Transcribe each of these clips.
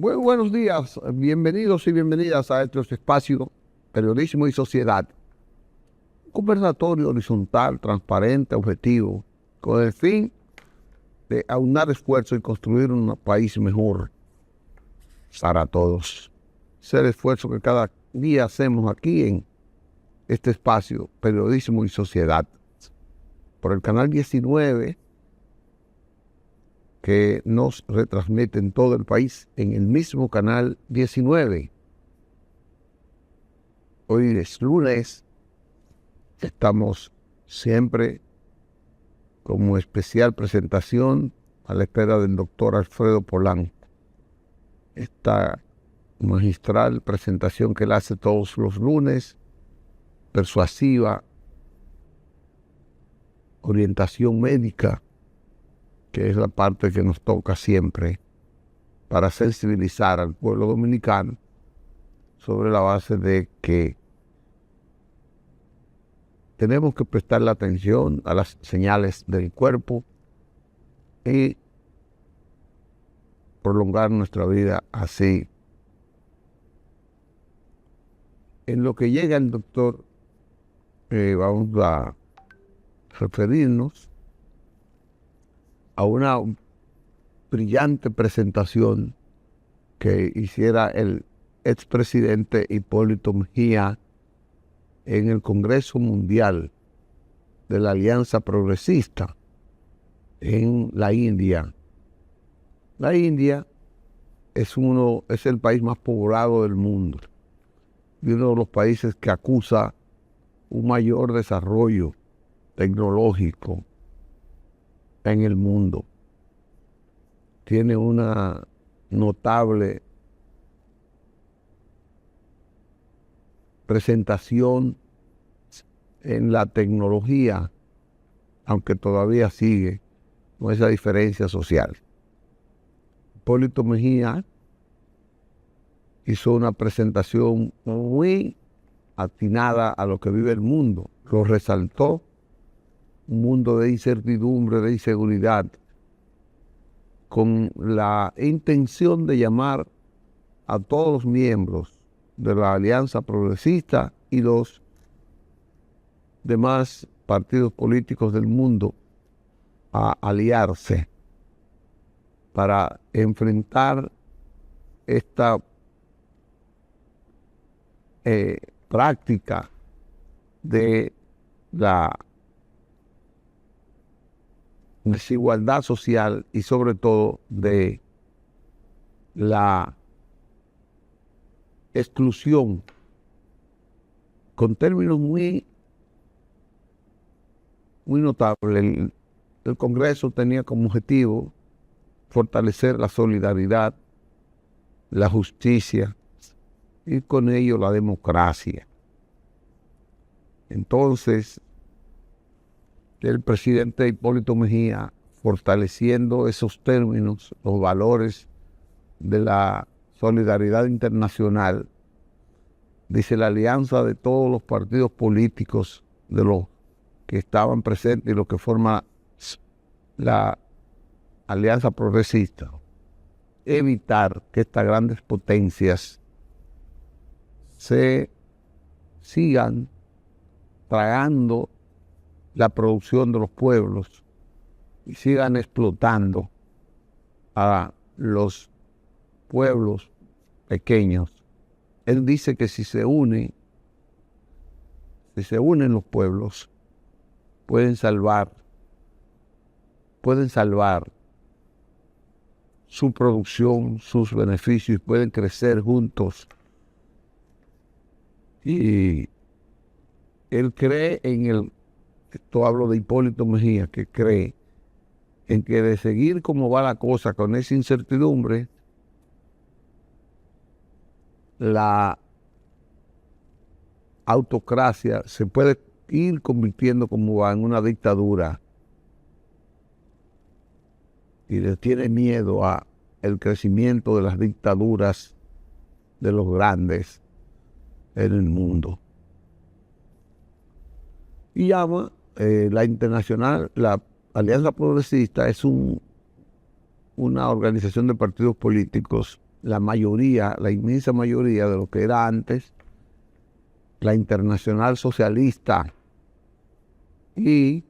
Muy buenos días, bienvenidos y bienvenidas a este espacio Periodismo y Sociedad. Un conversatorio horizontal, transparente, objetivo, con el fin de aunar esfuerzos y construir un país mejor para todos. Es el esfuerzo que cada día hacemos aquí en este espacio Periodismo y Sociedad. Por el canal 19, que nos retransmite en todo el país en el mismo canal 19. Hoy es lunes, estamos siempre como especial presentación a la espera del doctor Alfredo Polanco. Esta magistral presentación que él hace todos los lunes, persuasiva, orientación médica, que es la parte que nos toca siempre para sensibilizar al pueblo dominicano sobre la base de que tenemos que prestarle atención a las señales del cuerpo y prolongar nuestra vida así. En lo que llega el doctor, vamos a referirnos a una brillante presentación que hiciera el expresidente Hipólito Mejía en el Congreso Mundial de la Alianza Progresista en la India. La India es el país más poblado del mundo y uno de los países que acusa un mayor desarrollo tecnológico en el mundo. Tiene una notable presentación en la tecnología, aunque todavía sigue con esa diferencia social. Hipólito Mejía hizo una presentación muy atinada a lo que vive el mundo. Lo resaltó: un mundo de incertidumbre, de inseguridad, con la intención de llamar a todos los miembros de la Alianza Progresista y los demás partidos políticos del mundo a aliarse para enfrentar esta práctica de la desigualdad social y sobre todo de la exclusión, con términos muy notables. El Congreso tenía como objetivo fortalecer la solidaridad, la justicia y con ello la democracia. Entonces, el presidente Hipólito Mejía, fortaleciendo esos términos, los valores de la solidaridad internacional, dice: la alianza de todos los partidos políticos, de los que estaban presentes y los que forman la Alianza Progresista, evitar que estas grandes potencias se sigan tragando la producción de los pueblos y sigan explotando a los pueblos pequeños. Él dice que si se unen los pueblos, pueden salvar su producción, sus beneficios, pueden crecer juntos. Y él cree esto hablo de Hipólito Mejía, que cree en que de seguir como va la cosa con esa incertidumbre, la autocracia se puede ir convirtiendo como va en una dictadura, y le tiene miedo a el crecimiento de las dictaduras de los grandes en el mundo. Y llama la internacional, la Alianza Progresista es una organización de partidos políticos la mayoría, la inmensa mayoría de lo que era antes la Internacional Socialista, y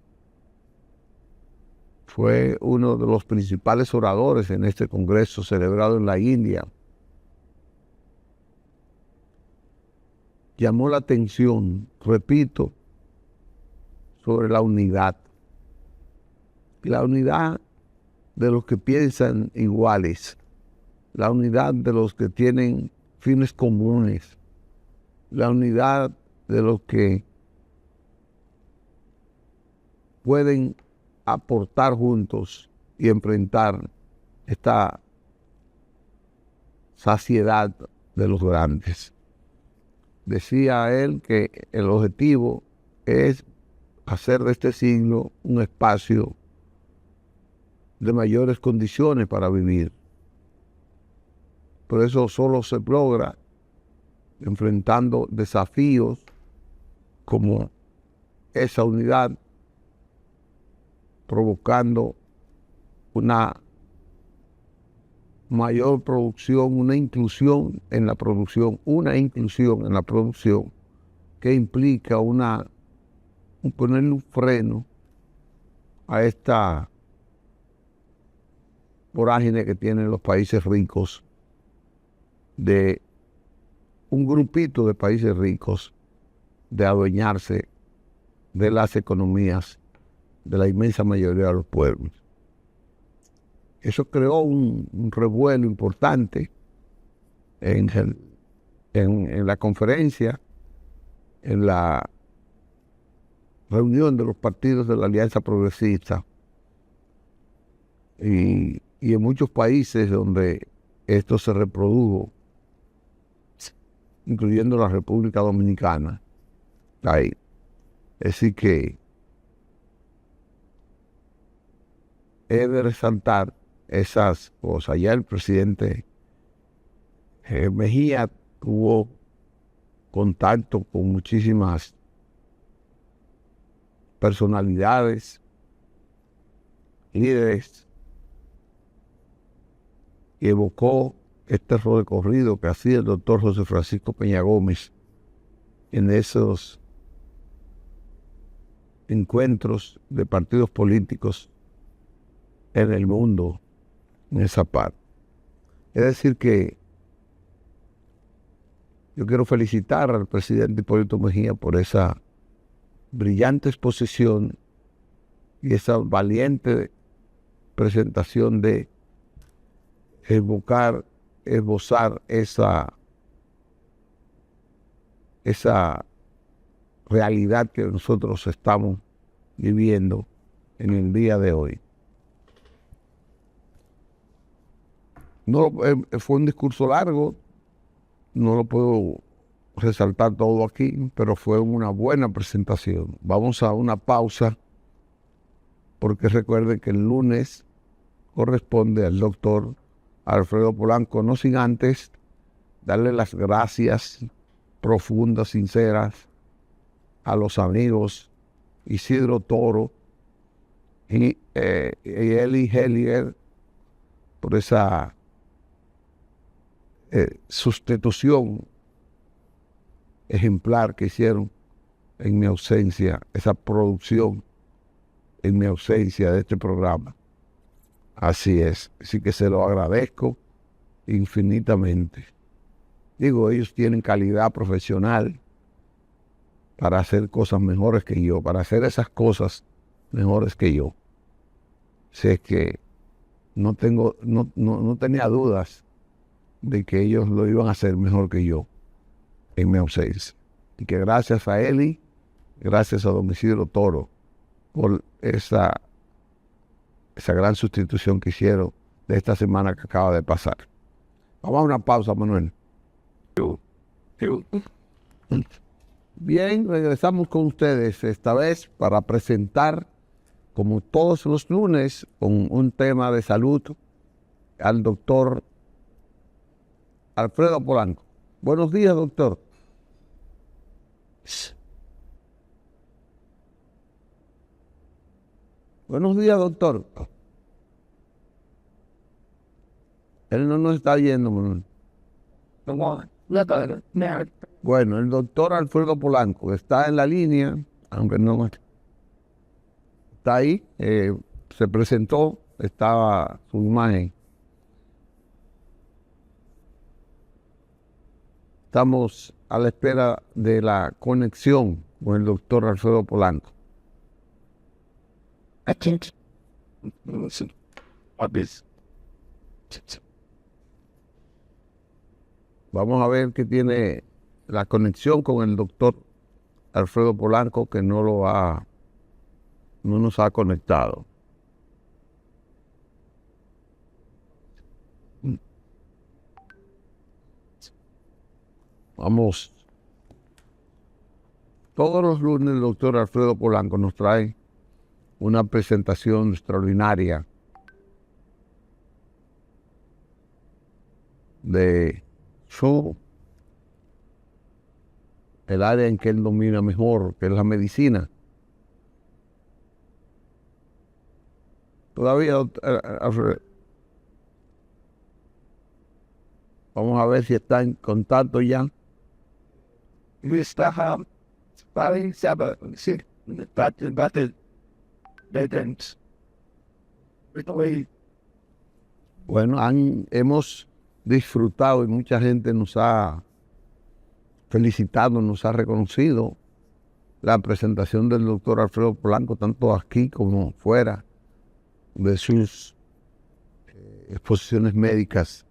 fue uno de los principales oradores en este congreso celebrado en la India. Llamó la atención, repito, sobre la unidad. La unidad de los que piensan iguales, la unidad de los que tienen fines comunes, la unidad de los que pueden aportar juntos y enfrentar esta saciedad de los grandes. Decía él que el objetivo es hacer de este siglo un espacio de mayores condiciones para vivir. Por eso solo se logra enfrentando desafíos como esa unidad, provocando una mayor producción, una inclusión en la producción que implica ponerle un freno a esta vorágine que tienen los países ricos, de un grupito de países ricos, de adueñarse de las economías de la inmensa mayoría de los pueblos. Eso creó un revuelo importante en la conferencia, en la reunión de los partidos de la Alianza Progresista, y en muchos países donde esto se reprodujo, incluyendo la República Dominicana. Ahí. Es decir que he de resaltar esas cosas. Ya el presidente Mejía tuvo contacto con muchísimas personalidades, líderes, y evocó este recorrido que hacía el doctor José Francisco Peña Gómez en esos encuentros de partidos políticos en el mundo, en esa parte. Es decir que yo quiero felicitar al presidente Hipólito Mejía por esa brillante exposición y esa valiente presentación de esbozar esa realidad que nosotros estamos viviendo en el día de hoy. Fue un discurso largo, no lo puedo resaltar todo aquí, pero fue una buena presentación. Vamos a una pausa, porque recuerden que el lunes corresponde al doctor Alfredo Polanco, no sin antes darle las gracias profundas, sinceras, a los amigos Isidro Toro y Eli Hellier por esa sustitución ejemplar que hicieron en mi ausencia, esa producción en mi ausencia de este programa. Así es, así que se lo agradezco infinitamente. Digo, ellos tienen calidad profesional para hacer cosas mejores que yo, para hacer esas cosas mejores que yo. Sé que no tenía dudas de que ellos lo iban a hacer mejor que yo en mi ausencia. Y que gracias a Eli, gracias a don Isidro Toro, por esa gran sustitución que hicieron de esta semana que acaba de pasar. Vamos a una pausa, Manuel. Bien, regresamos con ustedes esta vez para presentar, como todos los lunes, con un tema de salud al doctor Alfredo Polanco. Buenos días, doctor. Buenos días, doctor. Él no nos está oyendo, Manuel. Bueno, el doctor Alfredo Polanco está en la línea, aunque no está ahí, se presentó, estaba su imagen. Estamos a la espera de la conexión con el doctor Alfredo Polanco. Vamos a ver qué tiene la conexión con el doctor Alfredo Polanco, que no nos ha conectado. Vamos. Todos los lunes el doctor Alfredo Polanco nos trae una presentación extraordinaria de el área en que él domina mejor, que es la medicina. Todavía, Alfredo. Vamos a ver si está en contacto ya. Bueno, hemos disfrutado y mucha gente nos ha felicitado, nos ha reconocido la presentación del doctor Alfredo Polanco, tanto aquí como fuera de sus exposiciones médicas,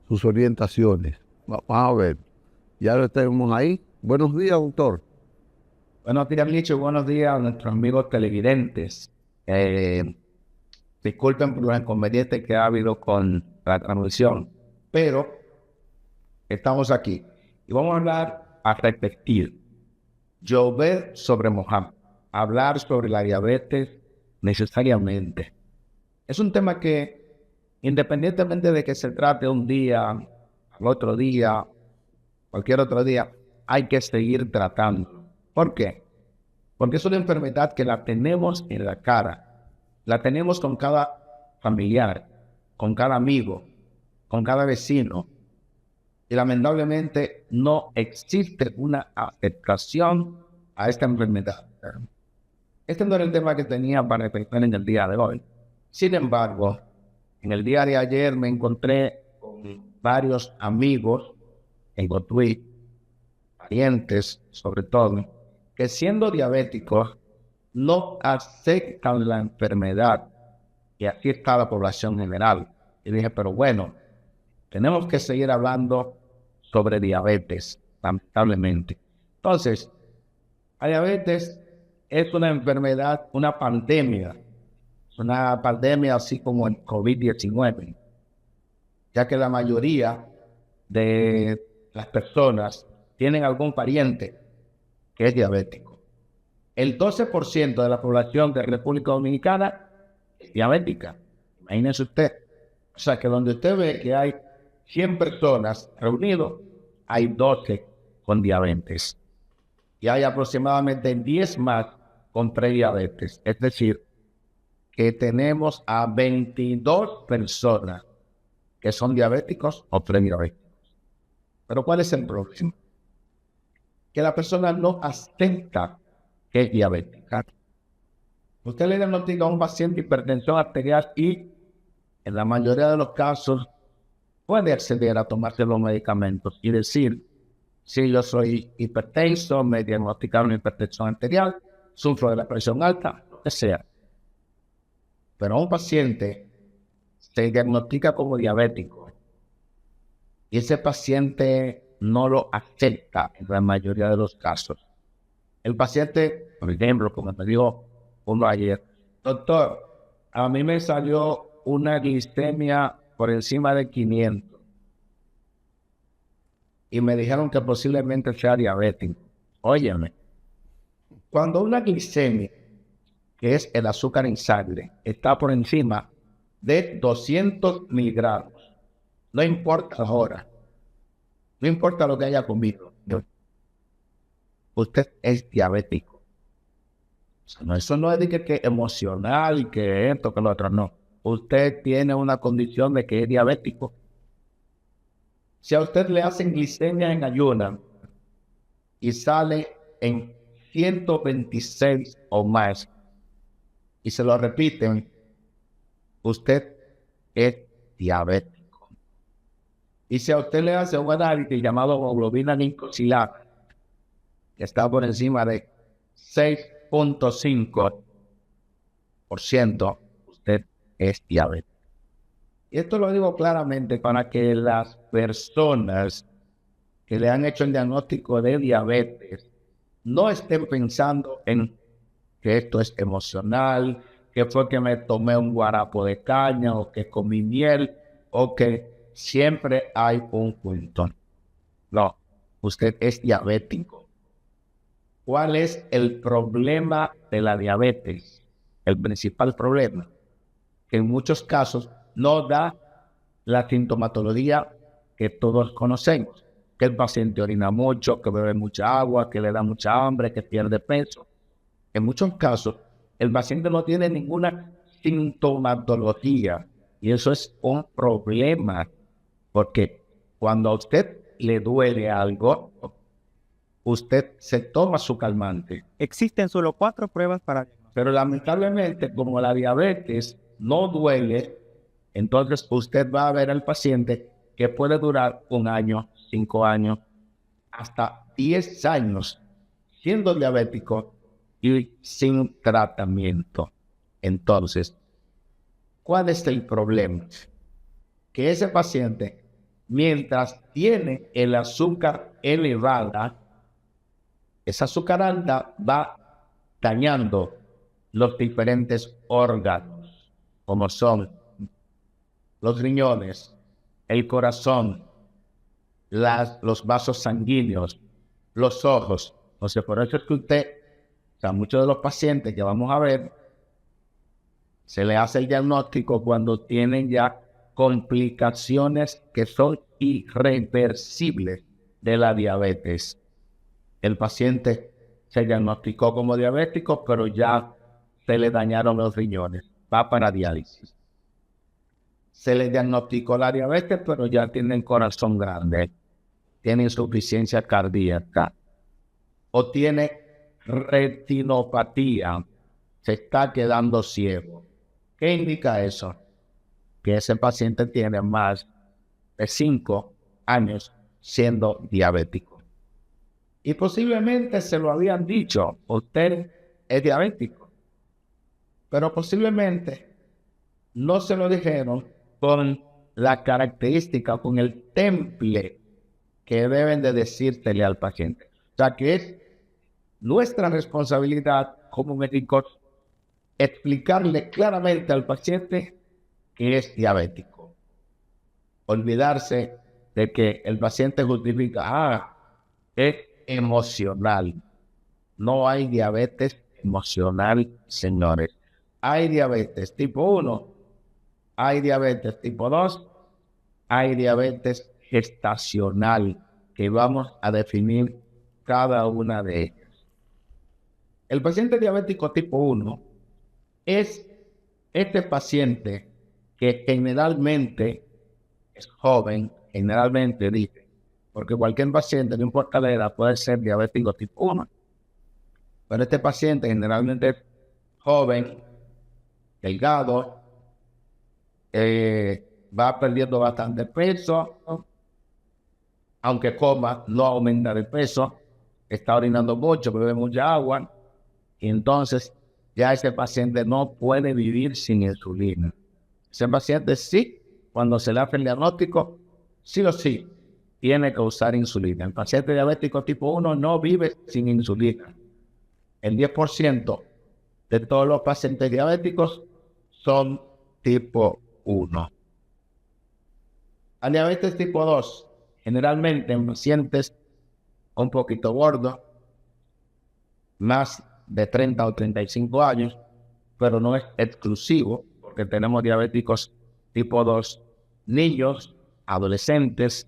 sus orientaciones. Vamos a ver, ya lo tenemos ahí. Buenos días, doctor. Buenos días, Licho. Buenos días a nuestros amigos televidentes. Disculpen por los inconvenientes que ha habido con la transmisión, pero estamos aquí y vamos a hablar a repetir. Llover sobre mojado. Hablar sobre la diabetes necesariamente. Es un tema que, independientemente de que se trate un día, al otro día, cualquier otro día, hay que seguir tratando. ¿Por qué? Porque es una enfermedad que la tenemos en la cara. La tenemos con cada familiar, con cada amigo, con cada vecino. Y lamentablemente no existe una aceptación a esta enfermedad. Este no era el tema que tenía para explicar en el día de hoy. Sin embargo, en el día de ayer me encontré con varios amigos en Cotuí, parientes sobre todo, que siendo diabéticos no aceptan la enfermedad. Y así está la población general. Y dije, pero bueno, tenemos que seguir hablando sobre diabetes, lamentablemente. Entonces, la diabetes es una enfermedad, una pandemia así como el COVID-19, ya que la mayoría de las personas tienen algún pariente que es diabético. El 12% de la población de República Dominicana es diabética. Imagínense usted. O sea, que donde usted ve que hay 100 personas reunidas, hay 12 con diabetes. Y hay aproximadamente 10 más con prediabetes. Es decir, que tenemos a 22 personas que son diabéticos o prediabéticos. Pero ¿cuál es el problema? Que la persona no acepta que es diabética. Usted le diagnostica a un paciente hipertensión arterial y en la mayoría de los casos puede acceder a tomarse los medicamentos y decir, si yo soy hipertenso, me diagnosticaron hipertensión arterial, sufro de la presión alta, lo que sea. Pero a un paciente se diagnostica como diabético y ese paciente no lo acepta en la mayoría de los casos. El paciente, por ejemplo, como me dijo uno ayer, doctor, a mí me salió una glicemia por encima de 500 y me dijeron que posiblemente sea diabético. Óyeme, cuando una glicemia, que es el azúcar en sangre, está por encima de 200 miligramos, no importa la hora, no importa lo que haya comido, usted es diabético. O sea, no, eso no es de que emocional y que esto, que lo otro, no. Usted tiene una condición de que es diabético. Si a usted le hacen glicemia en ayuna y sale en 126 o más y se lo repiten, usted es diabético. Y si a usted le hace un análisis llamado hemoglobina glicosilada, que está por encima de 6.5%, usted es diabético. Y esto lo digo claramente para que las personas que le han hecho el diagnóstico de diabetes no estén pensando en que esto es emocional, que fue que me tomé un guarapo de caña o que comí miel o que siempre hay un punto. No, usted es diabético. ¿Cuál es el problema de la diabetes? El principal problema, que en muchos casos no da la sintomatología que todos conocemos, que el paciente orina mucho, que bebe mucha agua, que le da mucha hambre, que pierde peso. En muchos casos, el paciente no tiene ninguna sintomatología y eso es un problema, porque cuando a usted le duele algo, usted se toma su calmante. Existen solo 4 pruebas para diagnosticar. Pero lamentablemente, como la diabetes no duele, entonces usted va a ver al paciente que puede durar 1 año, 5 años, hasta 10 años siendo diabético y sin tratamiento. Entonces, ¿cuál es el problema? Que ese paciente, mientras tiene el azúcar elevada, esa azúcar alta va dañando los diferentes órganos, como son los riñones, el corazón, los vasos sanguíneos, los ojos. O sea, por eso es que muchos de los pacientes que vamos a ver, se le hace el diagnóstico cuando tienen ya complicaciones que son irreversibles de la diabetes. El paciente se diagnosticó como diabético, pero ya se le dañaron los riñones, va para diálisis. Se le diagnosticó la diabetes, pero ya tiene el corazón grande, tiene insuficiencia cardíaca o tiene retinopatía, se está quedando ciego. ¿Qué indica eso? Que ese paciente tiene más de 5 años siendo diabético. Y posiblemente se lo habían dicho, usted es diabético. Pero posiblemente no se lo dijeron con la característica, con el temple que deben de decírsele al paciente. O sea, que es nuestra responsabilidad como médicos explicarle claramente al paciente que es diabético. Olvidarse de que el paciente justifica, es emocional. No hay diabetes emocional, señores. Hay diabetes tipo 1, hay diabetes tipo 2, hay diabetes gestacional, que vamos a definir cada una de ellas. El paciente diabético tipo 1 es este paciente que generalmente es joven, generalmente dice, porque cualquier paciente, no importa la edad, puede ser diabético tipo 1. Pero este paciente generalmente es joven, delgado, va perdiendo bastante peso, aunque coma, no aumenta de peso, está orinando mucho, bebe mucha agua, y entonces ya ese paciente no puede vivir sin insulina. Ese paciente sí, cuando se le hace el diagnóstico, sí o sí, tiene que usar insulina. El paciente diabético tipo 1 no vive sin insulina. El 10% de todos los pacientes diabéticos son tipo 1. La diabetes tipo 2, generalmente en pacientes un poquito gordos, más de 30 o 35 años, pero no es exclusivo, porque tenemos diabéticos tipo 2, niños, adolescentes.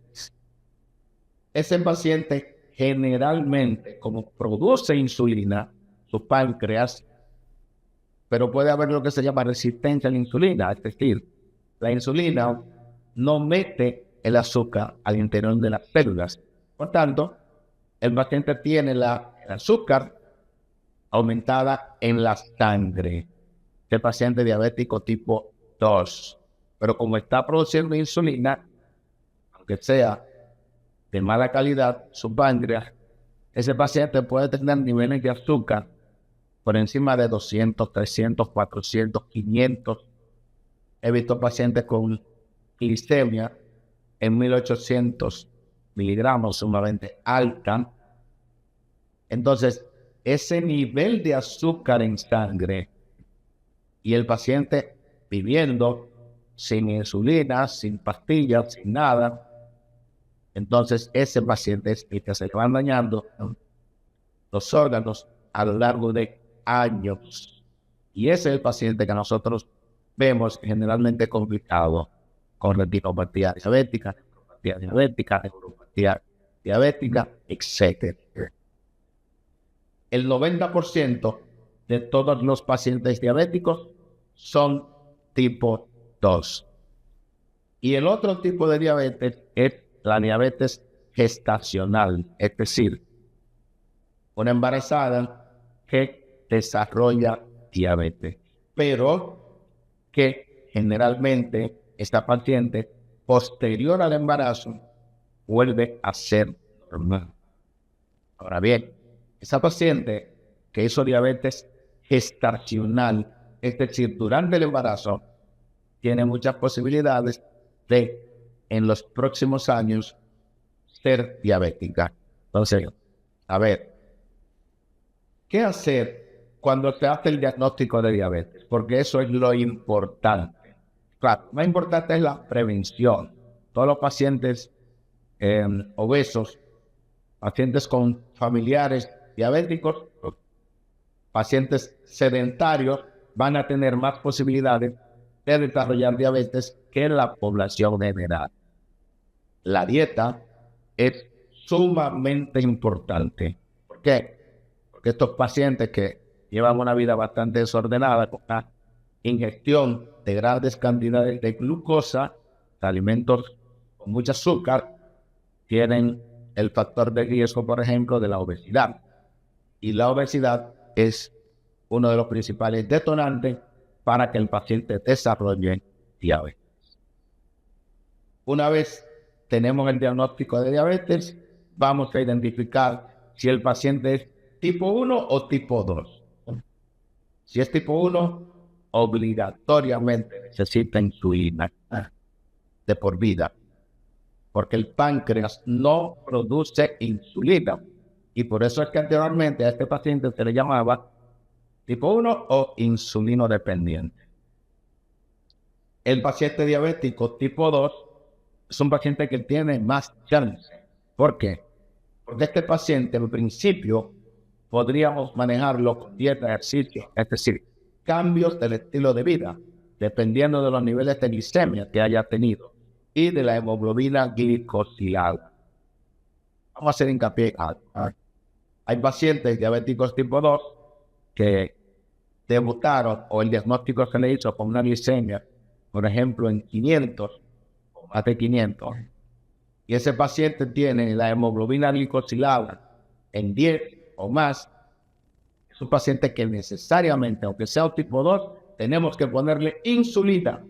Ese paciente generalmente, como produce insulina, su páncreas, pero puede haber lo que se llama resistencia a la insulina, es decir, la insulina no mete el azúcar al interior de las células. Por tanto, el paciente tiene el azúcar aumentada en la sangre. El paciente diabético tipo 2. Pero como está produciendo insulina, aunque sea de mala calidad, su páncreas, ese paciente puede tener niveles de azúcar por encima de 200, 300, 400, 500. He visto pacientes con glicemia en 1800 miligramos, sumamente alta. Entonces, ese nivel de azúcar en sangre y el paciente viviendo sin insulina, sin pastillas, sin nada, entonces ese paciente es el que se le van dañando los órganos a lo largo de años. Y ese es el paciente que nosotros vemos generalmente complicado con retinopatía diabética, neuropatía diabética, etc. El 90% de todos los pacientes diabéticos son tipo 2. Y el otro tipo de diabetes es la diabetes gestacional, es decir, una embarazada que desarrolla diabetes, pero que generalmente esta paciente posterior al embarazo vuelve a ser normal. Ahora bien, esa paciente que hizo diabetes gestacional, es decir, durante el embarazo, tiene muchas posibilidades de, en los próximos años, ser diabética. Entonces, a ver, ¿qué hacer cuando se hace el diagnóstico de diabetes? Porque eso es lo importante. Claro, lo más importante es la prevención. Todos los pacientes obesos, pacientes con familiares diabéticos, pacientes sedentarios van a tener más posibilidades de desarrollar diabetes que la población general. La dieta es sumamente importante. ¿Por qué? Porque estos pacientes que llevan una vida bastante desordenada, con una ingestión de grandes cantidades de glucosa, de alimentos con mucho azúcar, tienen el factor de riesgo, por ejemplo, de la obesidad. Y la obesidad es uno de los principales detonantes para que el paciente desarrolle diabetes. Una vez tenemos el diagnóstico de diabetes, vamos a identificar si el paciente es tipo 1 o tipo 2. Si es tipo 1, obligatoriamente necesita insulina de por vida, porque el páncreas no produce insulina. Y por eso es que anteriormente a este paciente se le llamaba tipo 1 o insulino dependiente. El paciente diabético tipo 2 es un paciente que tiene más chance. ¿Por qué? Porque este paciente, en principio, podríamos manejarlo con dieta, ejercicio, es decir, cambios del estilo de vida, dependiendo de los niveles de glicemia que haya tenido y de la hemoglobina glicosilada. Vamos a hacer hincapié en algo. Hay pacientes diabéticos tipo 2 que debutaron o el diagnóstico se le hizo con una glicemia, por ejemplo, en 500 o más de 500, y ese paciente tiene la hemoglobina glicosilada en 10 o más. Es un paciente que necesariamente, aunque sea un tipo 2, tenemos que ponerle insulina.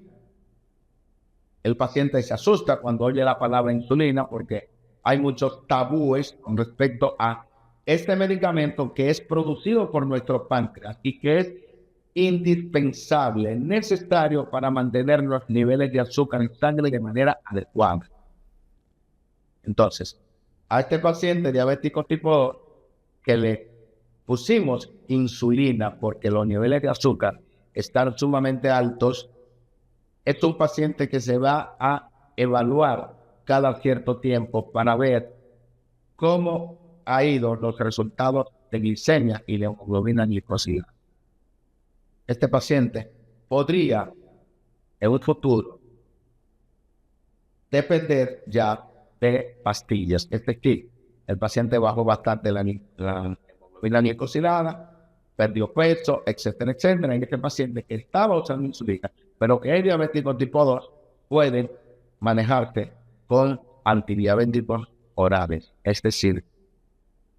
El paciente se asusta cuando oye la palabra insulina porque hay muchos tabúes con respecto a este medicamento que es producido por nuestro páncreas y que es indispensable, necesario para mantener los niveles de azúcar en sangre de manera adecuada. Entonces, a este paciente diabético tipo 2 que le pusimos insulina porque los niveles de azúcar están sumamente altos, es un paciente que se va a evaluar cada cierto tiempo para ver cómo ha ido los resultados de glicemia y de hemoglobina glicosilada. Este paciente podría, en un futuro, depender ya de pastillas. Es decir, el paciente bajó bastante la hemoglobina glicosilada, perdió peso, etcétera, etcétera. Y este paciente que estaba usando insulina, pero que es diabético tipo 2, puede manejarse con antidiabéticos orales, es decir,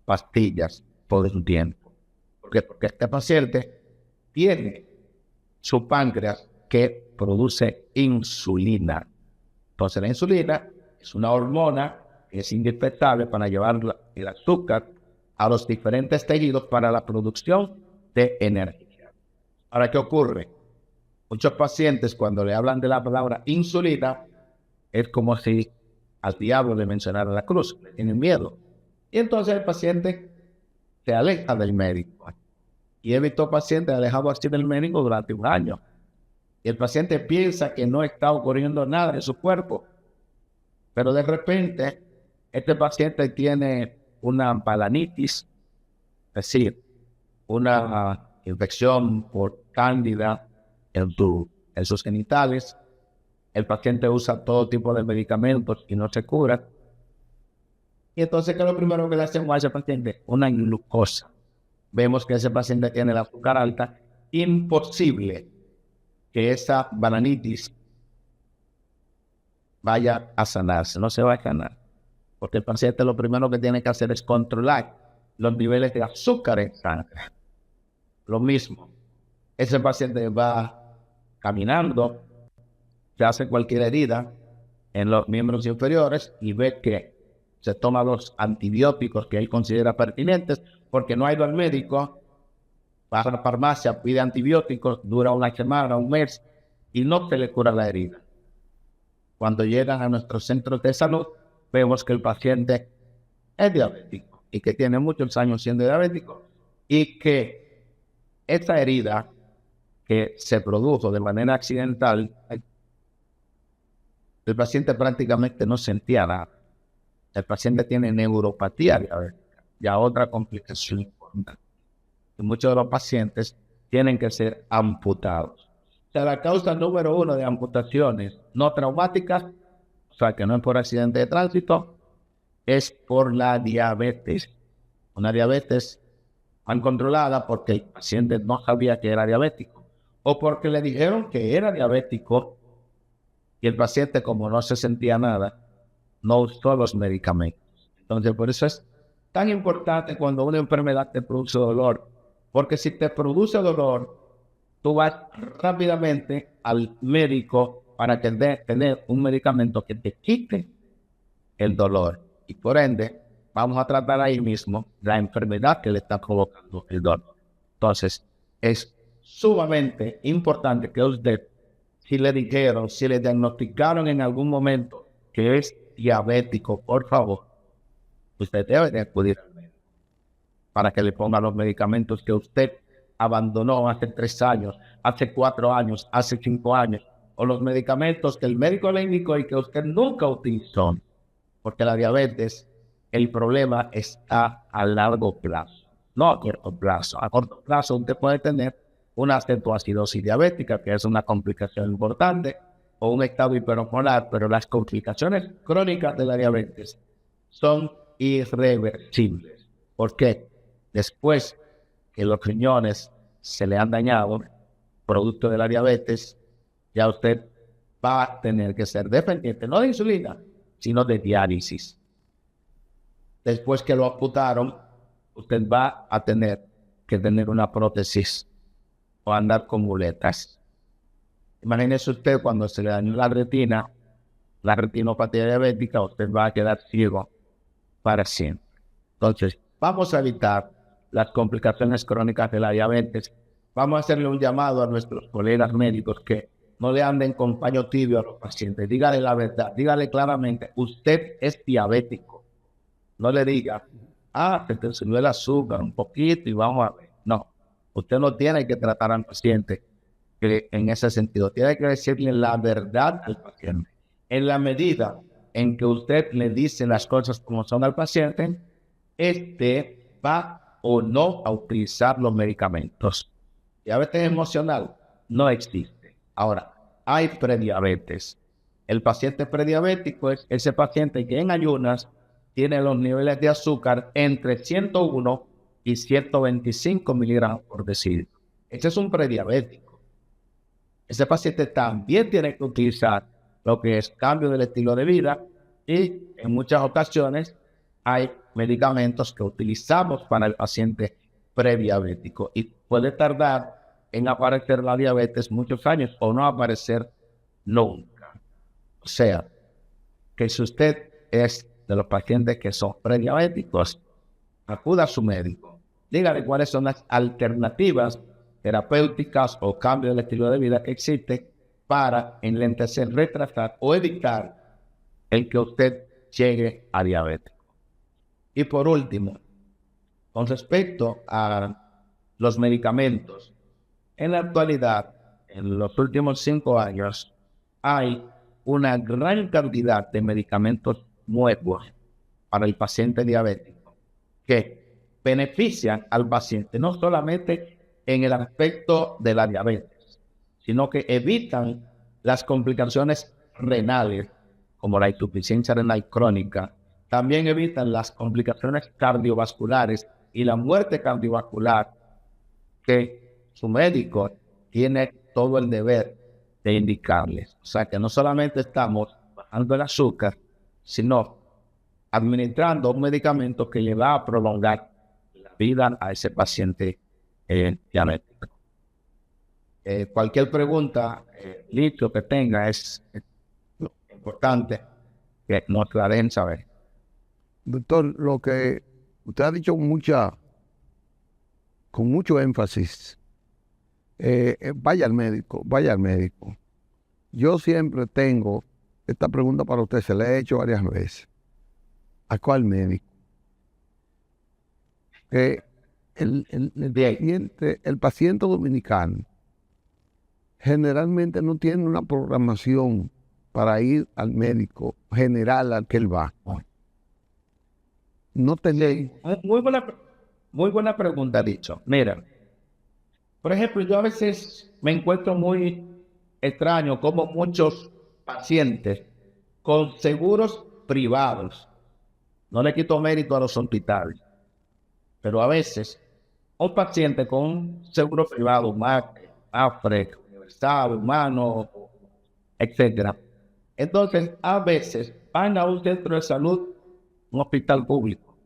pastillas por un tiempo. ¿Por qué? Porque este paciente tiene su páncreas que produce insulina. Entonces la insulina es una hormona que es indispensable para llevar el azúcar a los diferentes tejidos para la producción de energía. Ahora, ¿qué ocurre? Muchos pacientes, cuando le hablan de la palabra insulina, es como si al diablo le mencionara la cruz, le tienen miedo. Y entonces el paciente se aleja del médico. Y he visto pacientes alejados así del médico durante un año. Y el paciente piensa que no está ocurriendo nada en su cuerpo. Pero de repente, este paciente tiene una balanitis, es decir, una infección por cándida en sus genitales. El paciente usa todo tipo de medicamentos y no se cura. Y entonces, ¿qué es lo primero que le hacemos a ese paciente? Una glucosa. Vemos que ese paciente tiene el azúcar alta. Imposible que esa balanitis vaya a sanarse, no se va a sanar. Porque el paciente lo primero que tiene que hacer es controlar los niveles de azúcar en sangre. Lo mismo, ese paciente va caminando, se hace cualquier herida en los miembros inferiores y ve que se toma los antibióticos que él considera pertinentes porque no ha ido al médico, va a la farmacia, pide antibióticos, dura una semana, un mes y no se le cura la herida. Cuando llegan a nuestros centros de salud, vemos que el paciente es diabético y que tiene muchos años siendo diabético y que esa herida que se produjo de manera accidental, el paciente prácticamente no sentía nada. El paciente tiene neuropatía diabética, ya otra complicación importante. Y muchos de los pacientes tienen que ser amputados. O sea, la causa número 1 de amputaciones no traumáticas, o sea, que no es por accidente de tránsito, es por la diabetes. Una diabetes incontrolada porque el paciente no sabía que era diabético o porque le dijeron que era diabético y el paciente, como no se sentía nada, no usó los medicamentos. Entonces, por eso es tan importante cuando una enfermedad te produce dolor, porque si te produce dolor, tú vas rápidamente al médico para tener un medicamento que te quite el dolor. Y por ende, vamos a tratar ahí mismo la enfermedad que le está provocando el dolor. Entonces, es sumamente importante que usted, si le dijeron, si le diagnosticaron en algún momento que es diabético, por favor, usted debe de acudir al médico para que le ponga los medicamentos que usted abandonó hace 3 años, hace 4 años, hace 5 años, o los medicamentos que el médico le indicó y que usted nunca utilizó. Porque la diabetes, el problema está a largo plazo, no a corto plazo. A corto plazo usted puede tener una cetoacidosis diabética, que es una complicación importante, o un estado hiperosmolar, pero las complicaciones crónicas de la diabetes son irreversibles. ¿Por qué? Después que los riñones se le han dañado, producto de la diabetes, ya usted va a tener que ser dependiente, no de insulina, sino de diálisis. Después que lo amputaron, usted va a tener que tener una prótesis o andar con muletas. Imagínese usted cuando se le dañó la retinopatía diabética, usted va a quedar ciego para siempre. Entonces, vamos a evitar las complicaciones crónicas de la diabetes. Vamos a hacerle un llamado a nuestros colegas médicos que no le anden con paño tibio a los pacientes. Dígale la verdad, dígale claramente, usted es diabético. No le diga, se te subió el azúcar un poquito y vamos a ver. No, usted no tiene que tratar al paciente en ese sentido. Tiene que decirle la verdad al paciente. En la medida en que usted le dice las cosas como son al paciente, este va o no a utilizar los medicamentos. Diabetes emocional no existe. Ahora, hay prediabetes. El paciente prediabético es ese paciente que en ayunas tiene los niveles de azúcar entre 101 y 125 miligramos por decilitro. Ese es un prediabético. Ese paciente también tiene que utilizar lo que es cambio del estilo de vida Y en muchas ocasiones hay medicamentos que utilizamos para el paciente prediabético y puede tardar en aparecer la diabetes muchos años o no aparecer nunca. O sea, que si usted es de los pacientes que son prediabéticos, acuda a su médico. Dígale cuáles son las alternativas terapéuticas o cambios del estilo de vida que existen para enlentecer, retrasar o evitar el que usted llegue a diabetes. Y por último, con respecto a los medicamentos, en la actualidad, en los últimos 5 años, hay una gran cantidad de medicamentos nuevos para el paciente diabético que benefician al paciente no solamente en el aspecto de la diabetes, sino que evitan las complicaciones renales, como la insuficiencia renal crónica, también evitan las complicaciones cardiovasculares y la muerte cardiovascular, que su médico tiene todo el deber de indicarles. O sea que no solamente estamos bajando el azúcar, sino administrando un medicamento que le va a prolongar la vida a ese paciente diabético. Cualquier pregunta, Listo, que tenga, es importante que nos la dejen saber. Doctor, lo que usted ha dicho con mucho énfasis, vaya al médico, vaya al médico. Yo siempre tengo esta pregunta para usted, se la he hecho varias veces. ¿A cuál médico? El paciente dominicano generalmente no tiene una programación para ir al médico general al que él va. No tenemos. Muy buena pregunta, dicho. Mira, por ejemplo, yo a veces me encuentro muy extraño como muchos pacientes con seguros privados, no le quito mérito a los hospitales, pero a veces un paciente con un seguro privado, Mafre, Universal, Humano, etcétera. Entonces, a veces van a un centro de salud, un hospital público,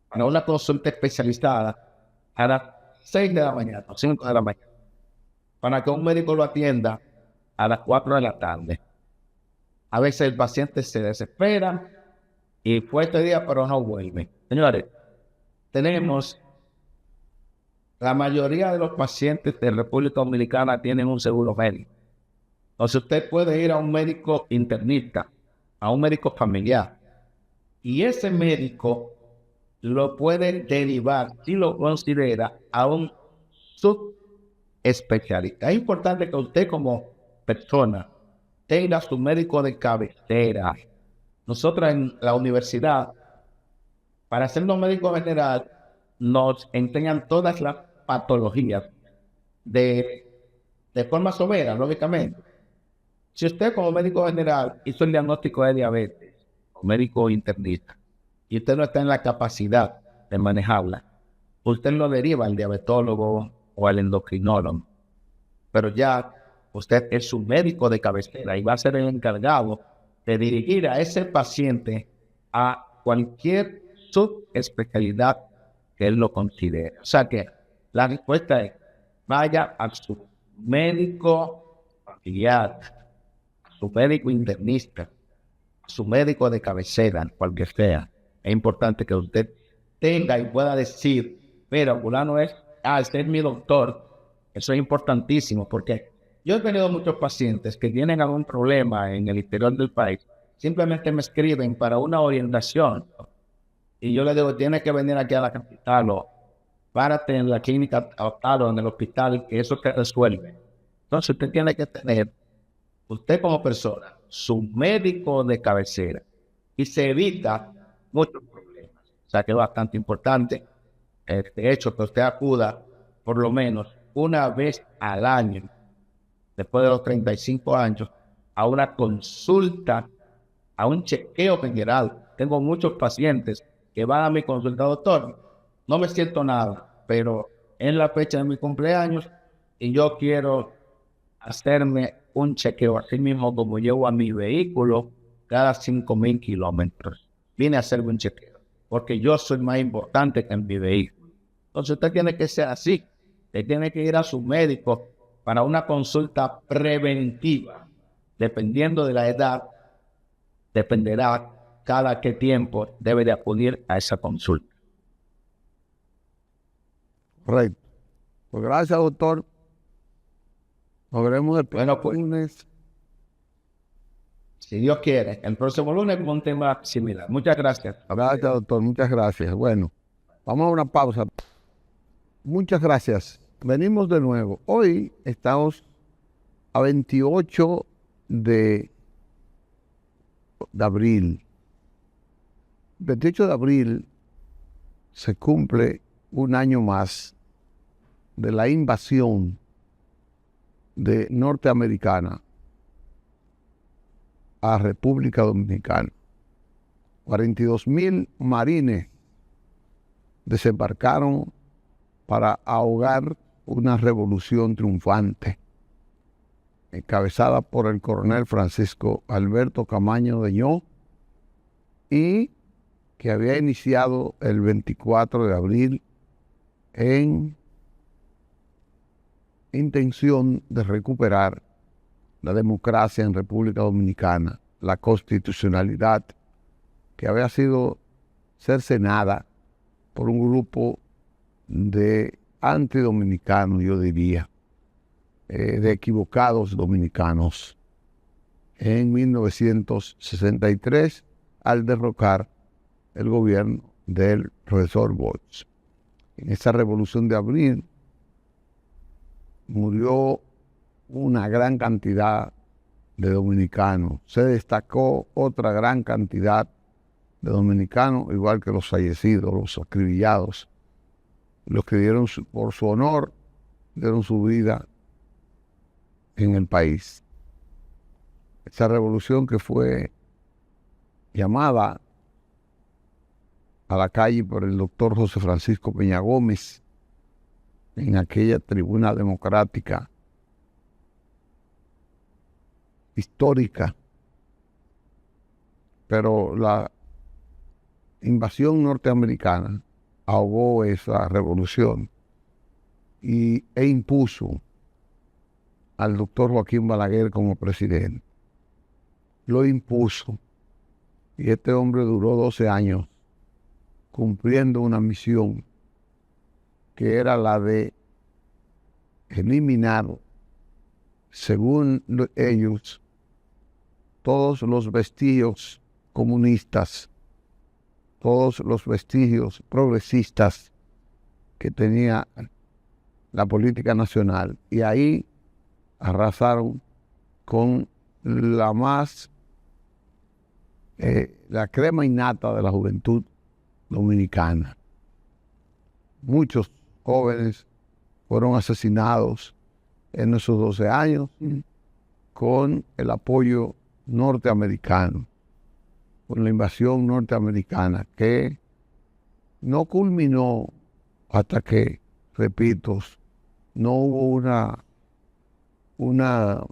para una consulta especializada a las 6 de la mañana, 5 de la mañana, para que un médico lo atienda a las 4 de la tarde. A veces el paciente se desespera y fue este día, pero no vuelve. Señores, tenemos la mayoría de los pacientes de República Dominicana tienen un seguro médico. Entonces usted puede ir a un médico internista, a un médico familiar, y ese médico lo puede derivar, si lo considera, a un subespecialista. Es importante que usted como persona tenga su médico de cabecera. Nosotros en la universidad, para ser un médico general, nos enseñan todas las patologías de forma somera, lógicamente. Si usted como médico general hizo el diagnóstico de diabetes, o médico internista, y usted no está en la capacidad de manejarla, usted lo deriva al diabetólogo o al endocrinólogo. Pero ya usted es su médico de cabecera y va a ser el encargado de dirigir a ese paciente a cualquier subespecialidad que él lo considere. O sea que la respuesta es, vaya a su médico familiar, a su médico internista, a su médico de cabecera, cualquier sea. Es importante que usted tenga y pueda decir, mira, fulano este es mi doctor. Eso es importantísimo porque yo he tenido muchos pacientes que tienen algún problema en el interior del país. Simplemente me escriben para una orientación. Y yo les digo, tienes que venir aquí a la capital o párate en la clínica o en el hospital, que eso te resuelve. Entonces usted tiene que tener, usted como persona, su médico de cabecera y se evita muchos problemas. O sea que es bastante importante, de hecho, que usted acuda por lo menos una vez al año, después de los 35 años, a una consulta, a un chequeo general. Tengo muchos pacientes que van a mi consulta, doctor, no me siento nada, pero en la fecha de mi cumpleaños y yo quiero hacerme un chequeo, así mismo como llevo a mi vehículo cada 5.000 kilómetros. Vine a hacerme un chequeo, porque yo soy más importante que en mi vehículo. Entonces usted tiene que ser así. Usted tiene que ir a su médico para una consulta preventiva. Dependiendo de la edad, dependerá cada qué tiempo debe de acudir a esa consulta. Correcto. Pues gracias, doctor. Nos veremos el Bueno, pues, lunes. si Dios quiere, el próximo lunes con un tema similar. Muchas gracias. Gracias, doctor. Muchas gracias. Bueno, vamos a una pausa. Muchas gracias. Venimos de nuevo. Hoy estamos a 28 de abril. 28 de abril se cumple un año más de la invasión norteamericana a República Dominicana. 42,000 marines desembarcaron para ahogar una revolución triunfante encabezada por el coronel Francisco Alberto Camaño Deñó y que había iniciado el 24 de abril en intención de recuperar la democracia en República Dominicana, la constitucionalidad que había sido cercenada por un grupo de antidominicanos, yo diría, de equivocados dominicanos en 1963 al derrocar el gobierno del profesor Bosch. En esa revolución de abril murió una gran cantidad de dominicanos. Se destacó otra gran cantidad de dominicanos, igual que los fallecidos, los acribillados, los que dieron por su honor, dieron su vida en el país. Esa revolución que fue llamada a la calle por el doctor José Francisco Peña Gómez en aquella tribuna democrática histórica, pero la invasión norteamericana ahogó esa revolución e impuso al doctor Joaquín Balaguer como presidente. Lo impuso y este hombre duró 12 años cumpliendo una misión que era la de eliminar, según ellos, todos los vestigios comunistas, todos los vestigios progresistas que tenía la política nacional. Y ahí arrasaron con la crema innata de la juventud dominicana. Muchos jóvenes fueron asesinados en esos 12 años con el apoyo norteamericano, con la invasión norteamericana, que no culminó hasta que, repito, no hubo una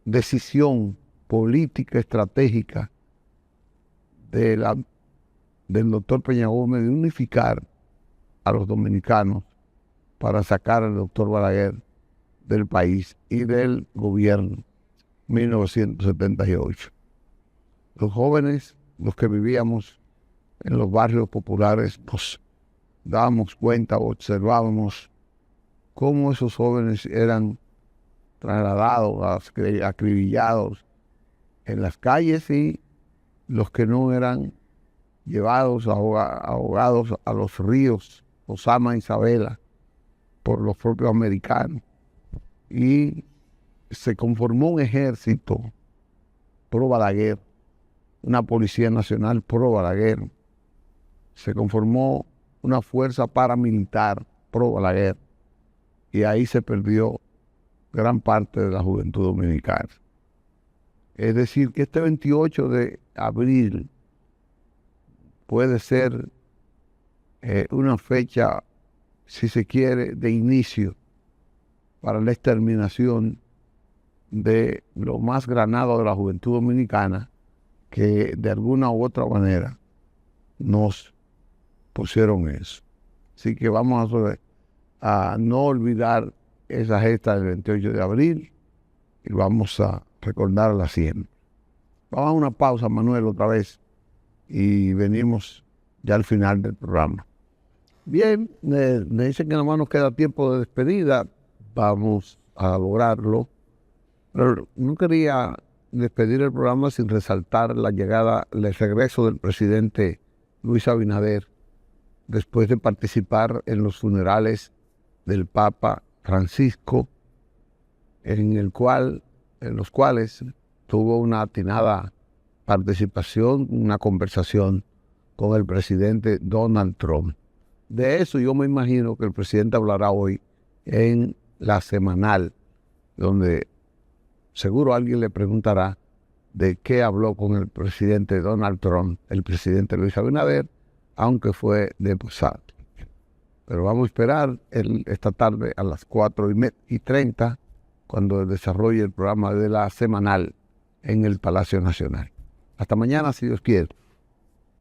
decisión política estratégica del doctor Peña Gómez de unificar a los dominicanos para sacar al doctor Balaguer del país y del gobierno 1978. Los jóvenes, los que vivíamos en los barrios populares, nos dábamos cuenta, observábamos cómo esos jóvenes eran trasladados, acribillados en las calles, y los que no eran llevados ahogados a los ríos Osama e Isabela por los propios americanos. Y se conformó un ejército pro Balaguer, una policía nacional pro Balaguer. Se conformó una fuerza paramilitar pro Balaguer. Y ahí se perdió gran parte de la juventud dominicana. Es decir, que este 28 de abril puede ser una fecha, si se quiere, de inicio para la exterminación de lo más granado de la juventud dominicana, que de alguna u otra manera nos pusieron eso. Así que vamos a no olvidar esa gesta del 28 de abril y vamos a recordarla siempre. Vamos a una pausa, Manuel, otra vez, y venimos ya al final del programa. Bien, me dicen que nada más nos queda tiempo de despedida. Vamos a lograrlo. Pero no quería despedir el programa sin resaltar la llegada, el regreso del presidente Luis Abinader después de participar en los funerales del Papa Francisco, en los cuales tuvo una atinada participación, una conversación con el presidente Donald Trump. De eso yo me imagino que el presidente hablará hoy en la semanal, donde seguro alguien le preguntará de qué habló con el presidente Donald Trump, el presidente Luis Abinader, aunque fue de pasado. Pero vamos a esperar esta tarde a las 4:30, cuando desarrolle el programa de la semanal en el Palacio Nacional. Hasta mañana, si Dios quiere.